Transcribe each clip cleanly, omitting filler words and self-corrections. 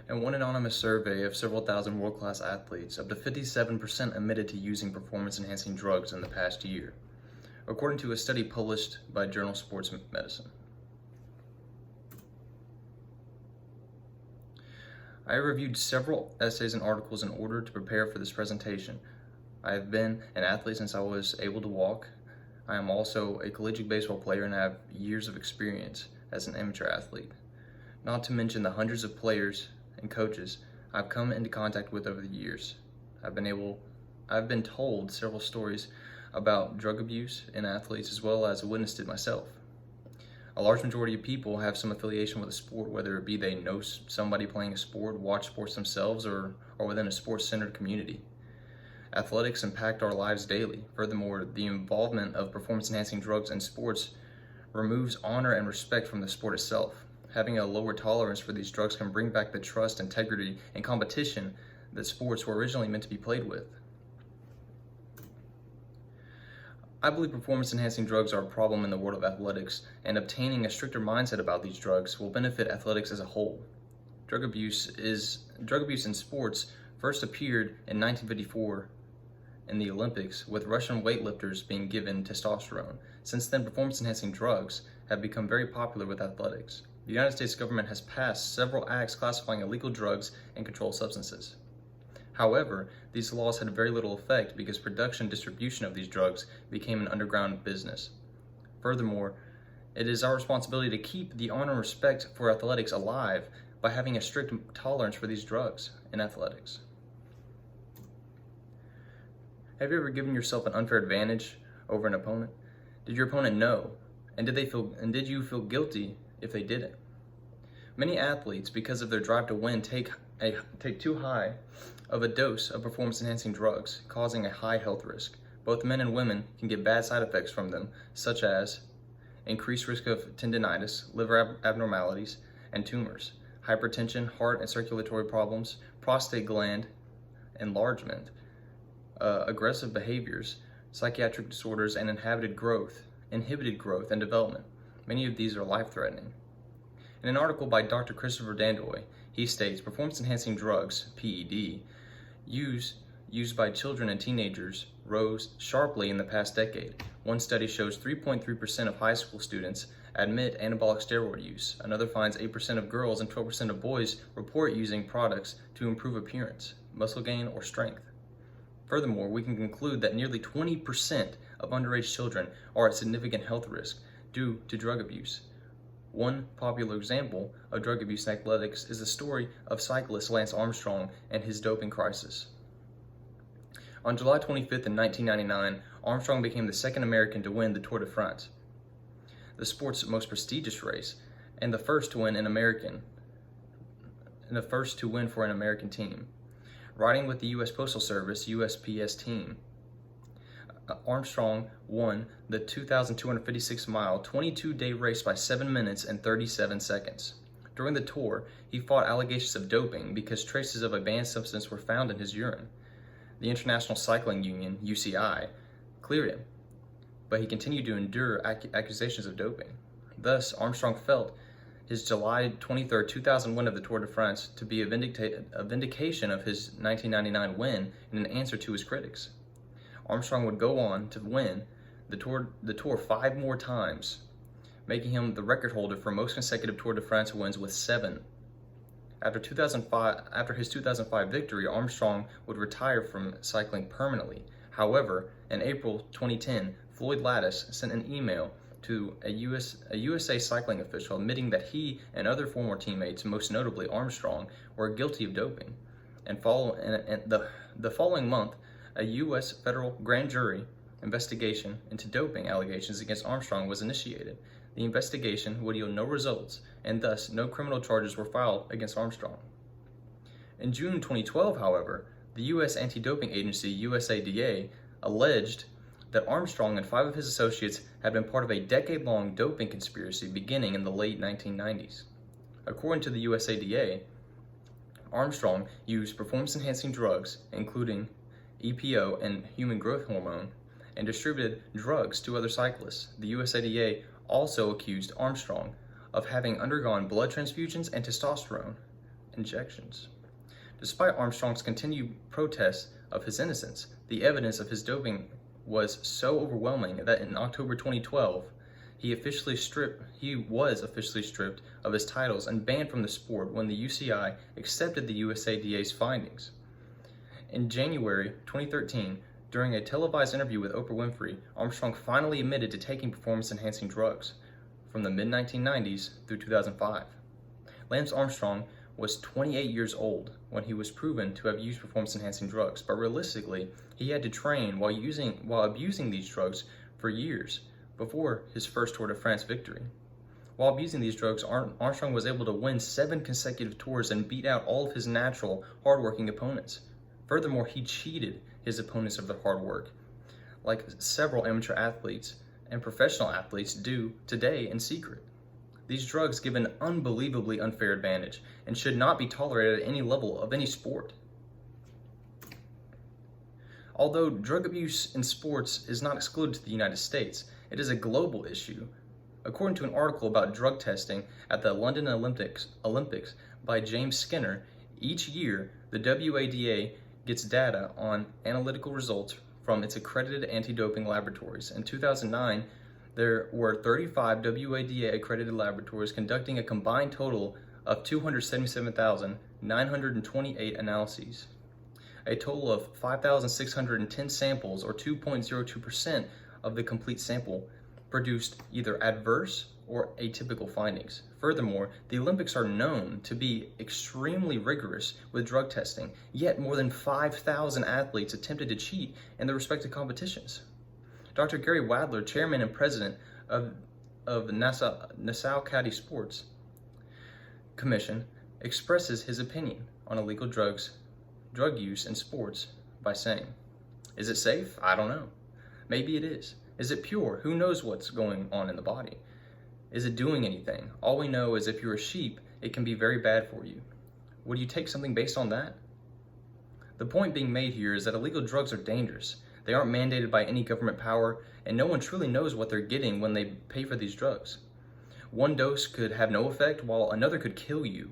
In one anonymous survey of several thousand world-class athletes, up to 57% admitted to using performance-enhancing drugs in the past year, according to a study published by Journal Sports Medicine. I reviewed several essays and articles in order to prepare for this presentation. I have been an athlete since I was able to walk. I am also a collegiate baseball player and I have years of experience as an amateur athlete. Not to mention the hundreds of players and coaches I've come into contact with over the years. I've been told several stories about drug abuse in athletes as well as witnessed it myself. A large majority of people have some affiliation with a sport, whether it be they know somebody playing a sport, watch sports themselves, or within a sports-centered community. Athletics impact our lives daily. Furthermore, the involvement of performance-enhancing drugs in sports removes honor and respect from the sport itself. Having a lower tolerance for these drugs can bring back the trust, integrity, and competition that sports were originally meant to be played with. I believe performance-enhancing drugs are a problem in the world of athletics, and obtaining a stricter mindset about these drugs will benefit athletics as a whole. Drug abuse in sports first appeared in 1954 in the Olympics, with Russian weightlifters being given testosterone. Since then, performance-enhancing drugs have become very popular with athletics. The United States government has passed several acts classifying illegal drugs and controlled substances. However, these laws had very little effect because production and distribution of these drugs became an underground business. Furthermore, it is our responsibility to keep the honor and respect for athletics alive by having a strict tolerance for these drugs in athletics. Have you ever given yourself an unfair advantage over an opponent? Did your opponent know? And did you feel guilty if they didn't? Many athletes, because of their drive to win, take too high of a dose of performance-enhancing drugs, causing a high health risk. Both men and women can get bad side effects from them, such as increased risk of tendinitis, liver abnormalities, and tumors, hypertension, heart and circulatory problems, prostate gland enlargement, aggressive behaviors, psychiatric disorders, and inhibited growth and development. Many of these are life-threatening. In an article by Dr. Christopher Dandoy, he states, performance-enhancing drugs, PED, used by children and teenagers rose sharply in the past decade. One study shows 3.3% of high school students admit anabolic steroid use. Another finds 8% of girls and 12% of boys report using products to improve appearance, muscle gain, or strength. Furthermore, we can conclude that nearly 20% of underage children are at significant health risk due to drug abuse. One popular example of drug abuse in athletics is the story of cyclist Lance Armstrong and his doping crisis. On July 25th in 1999, Armstrong became the second American to win the Tour de France, the sport's most prestigious race, and the first to win for an American team. Riding with the U.S. Postal Service USPS team, Armstrong won the 2,256-mile, 22-day race by 7 minutes and 37 seconds. During the tour, he fought allegations of doping because traces of a banned substance were found in his urine. The International Cycling Union, UCI, cleared him, but he continued to endure accusations of doping. Thus, Armstrong felt his July 23, 2000 win of the Tour de France to be a vindication of his 1999 win and an answer to his critics. Armstrong would go on to win the tour 5 more times, making him the record holder for most consecutive Tour de France wins with 7. After his 2005 victory, Armstrong would retire from cycling permanently. However, in April 2010, Floyd Lattis sent an email to a USA cycling official admitting that he and other former teammates, most notably Armstrong, were guilty of doping. And the following month, a U.S. federal grand jury investigation into doping allegations against Armstrong was initiated. The investigation would yield no results, and thus no criminal charges were filed against Armstrong. In June 2012, however, the U.S. anti-doping agency, USADA, alleged that Armstrong and 5 of his associates had been part of a decade-long doping conspiracy beginning in the late 1990s. According to the USADA, Armstrong used performance-enhancing drugs, including EPO and human growth hormone, and distributed drugs to other cyclists. The USADA also accused Armstrong of having undergone blood transfusions and testosterone injections. Despite Armstrong's continued protests of his innocence, the evidence of his doping was so overwhelming that in October 2012, he was officially stripped of his titles and banned from the sport when the UCI accepted the USADA's findings. In January 2013, during a televised interview with Oprah Winfrey, Armstrong finally admitted to taking performance-enhancing drugs from the mid-1990s through 2005. Lance Armstrong was 28 years old when he was proven to have used performance-enhancing drugs, but realistically, he had to train while abusing these drugs for years before his first Tour de France victory. While abusing these drugs, Armstrong was able to win 7 consecutive tours and beat out all of his natural, hardworking opponents. Furthermore, he cheated his opponents of their hard work, like several amateur athletes and professional athletes do today in secret. These drugs give an unbelievably unfair advantage and should not be tolerated at any level of any sport. Although drug abuse in sports is not excluded to the United States, it is a global issue. According to an article about drug testing at the London Olympics by James Skinner, each year the WADA gets data on analytical results from its accredited anti-doping laboratories. In 2009, there were 35 WADA accredited laboratories conducting a combined total of 277,928 analyses. A total of 5,610 samples, or 2.02% of the complete sample, produced either adverse or atypical findings. Furthermore, the Olympics are known to be extremely rigorous with drug testing, yet more than 5,000 athletes attempted to cheat in their respective competitions. Dr. Gary Wadler, chairman and president of Nassau County Sports Commission, expresses his opinion on illegal drug use in sports by saying, "Is it safe? I don't know. Maybe it is. Is it pure? Who knows what's going on in the body? Is it doing anything? All we know is if you're a sheep, it can be very bad for you. Would you take something based on that?" The point being made here is that illegal drugs are dangerous. They aren't mandated by any government power, and no one truly knows what they're getting when they pay for these drugs. One dose could have no effect, while another could kill you.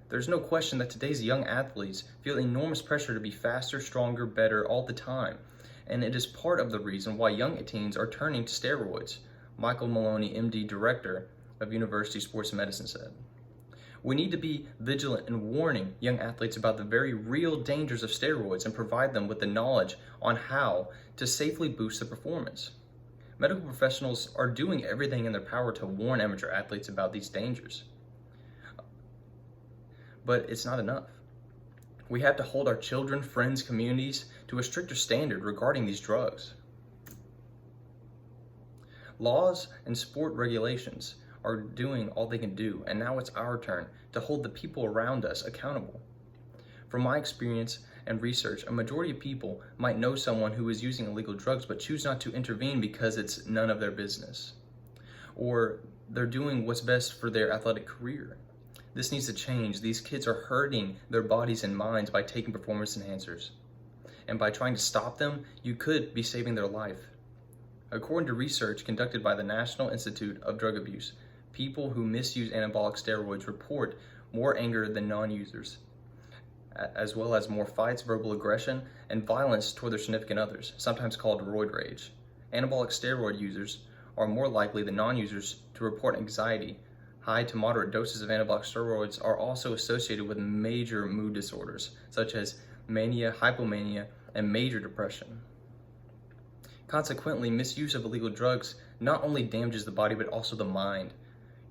There's no question that today's young athletes feel enormous pressure to be faster, stronger, better all the time, and it is part of the reason why young teens are turning to steroids, Michael Maloney, MD, director of University Sports Medicine, said. We need to be vigilant in warning young athletes about the very real dangers of steroids and provide them with the knowledge on how to safely boost their performance. Medical professionals are doing everything in their power to warn amateur athletes about these dangers. But it's not enough. We have to hold our children, friends, communities to a stricter standard regarding these drugs. Laws and sport regulations are doing all they can do, and now it's our turn to hold the people around us accountable. From my experience and research, a majority of people might know someone who is using illegal drugs but choose not to intervene because it's none of their business, or they're doing what's best for their athletic career. This needs to change. These kids are hurting their bodies and minds by taking performance enhancers, and by trying to stop them, you could be saving their life. According to research conducted by the National Institute of Drug Abuse, people who misuse anabolic steroids report more anger than non-users, as well as more fights, verbal aggression, and violence toward their significant others, sometimes called roid rage. Anabolic steroid users are more likely than non-users to report anxiety. High to moderate doses of anabolic steroids are also associated with major mood disorders, such as mania, hypomania, and major depression. Consequently, misuse of illegal drugs not only damages the body but also the mind.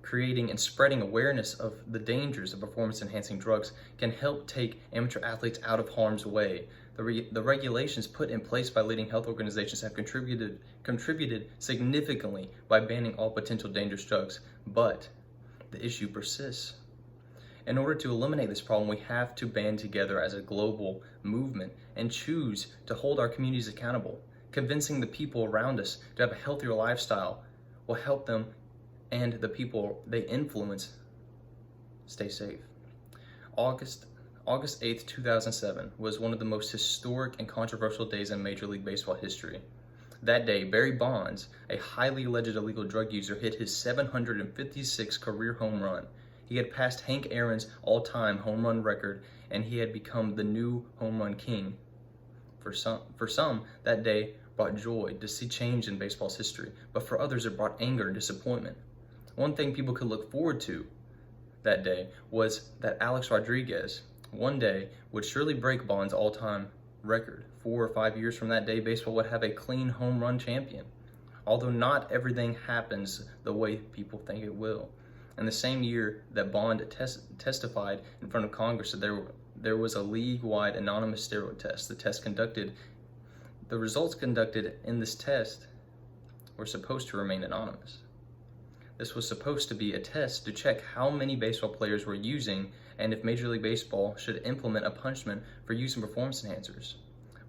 Creating and spreading awareness of the dangers of performance-enhancing drugs can help take amateur athletes out of harm's way. The regulations put in place by leading health organizations have contributed significantly by banning all potential dangerous drugs, but the issue persists. In order to eliminate this problem, we have to band together as a global movement and choose to hold our communities accountable. Convincing the people around us to have a healthier lifestyle will help them and the people they influence stay safe. August 8th, 2007 was one of the most historic and controversial days in Major League Baseball history. That day, Barry Bonds, a highly alleged illegal drug user, hit his 756th career home run. He had passed Hank Aaron's all-time home run record, and he had become the new home run king. For some, that day brought joy to see change in baseball's history, but for others it brought anger and disappointment. One thing people could look forward to that day was that Alex Rodriguez one day would surely break Bond's all-time record. 4 or 5 years from that day, baseball would have a clean home run champion. Although not everything happens the way people think it will. In the same year that Bond testified in front of Congress that there was a league-wide anonymous steroid test. The results conducted in this test were supposed to remain anonymous. This was supposed to be a test to check how many baseball players were using and if Major League Baseball should implement a punishment for using performance enhancers.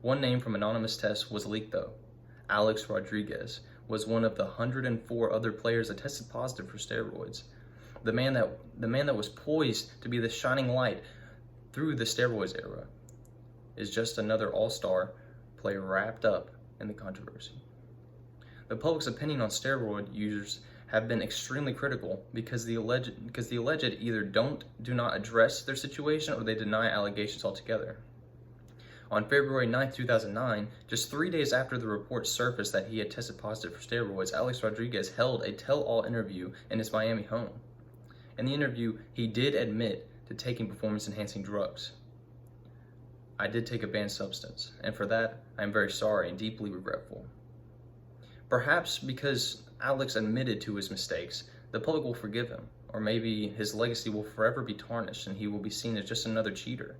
One name from anonymous tests was leaked though. Alex Rodriguez was one of the 104 other players that tested positive for steroids. The man that was poised to be the shining light through the steroids era is just another all-star player wrapped up in the controversy. The public's opinion on steroid users have been extremely critical because the alleged either do not address their situation or they deny allegations altogether. On February 9, 2009, just 3 days after the report surfaced that he had tested positive for steroids, Alex Rodriguez held a tell-all interview in his Miami home. In the interview, he did admit to taking performance-enhancing drugs. I did take a banned substance, and for that, I am very sorry and deeply regretful. Perhaps because Alex admitted to his mistakes, the public will forgive him, or maybe his legacy will forever be tarnished and he will be seen as just another cheater.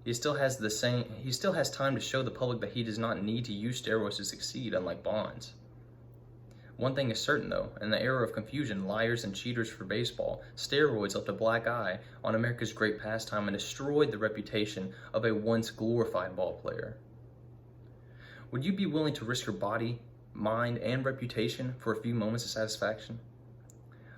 He still has time to show the public that he does not need to use steroids to succeed, unlike Bonds. One thing is certain though, in the era of confusion, liars, and cheaters for baseball, steroids left a black eye on America's great pastime and destroyed the reputation of a once glorified ball player. Would you be willing to risk your body, mind, and reputation for a few moments of satisfaction?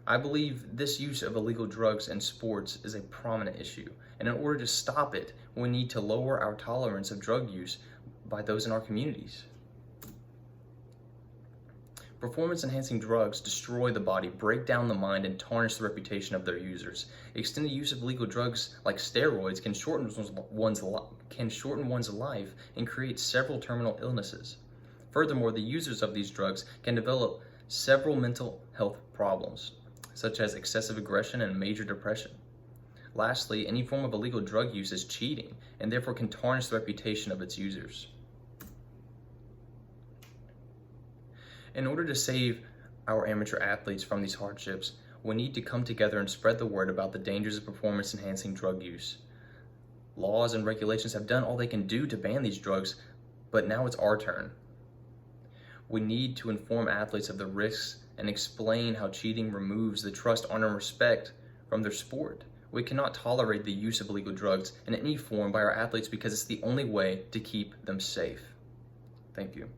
I believe this use of illegal drugs in sports is a prominent issue, and in order to stop it, we need to lower our tolerance of drug use by those in our communities. Performance-enhancing drugs destroy the body, break down the mind, and tarnish the reputation of their users. Extended use of illegal drugs like steroids can shorten one's life and create several terminal illnesses. Furthermore, the users of these drugs can develop several mental health problems, such as excessive aggression and major depression. Lastly, any form of illegal drug use is cheating and therefore can tarnish the reputation of its users. In order to save our amateur athletes from these hardships, we need to come together and spread the word about the dangers of performance-enhancing drug use. Laws and regulations have done all they can do to ban these drugs, but now it's our turn. We need to inform athletes of the risks and explain how cheating removes the trust, honor, and respect from their sport. We cannot tolerate the use of illegal drugs in any form by our athletes because it's the only way to keep them safe. Thank you.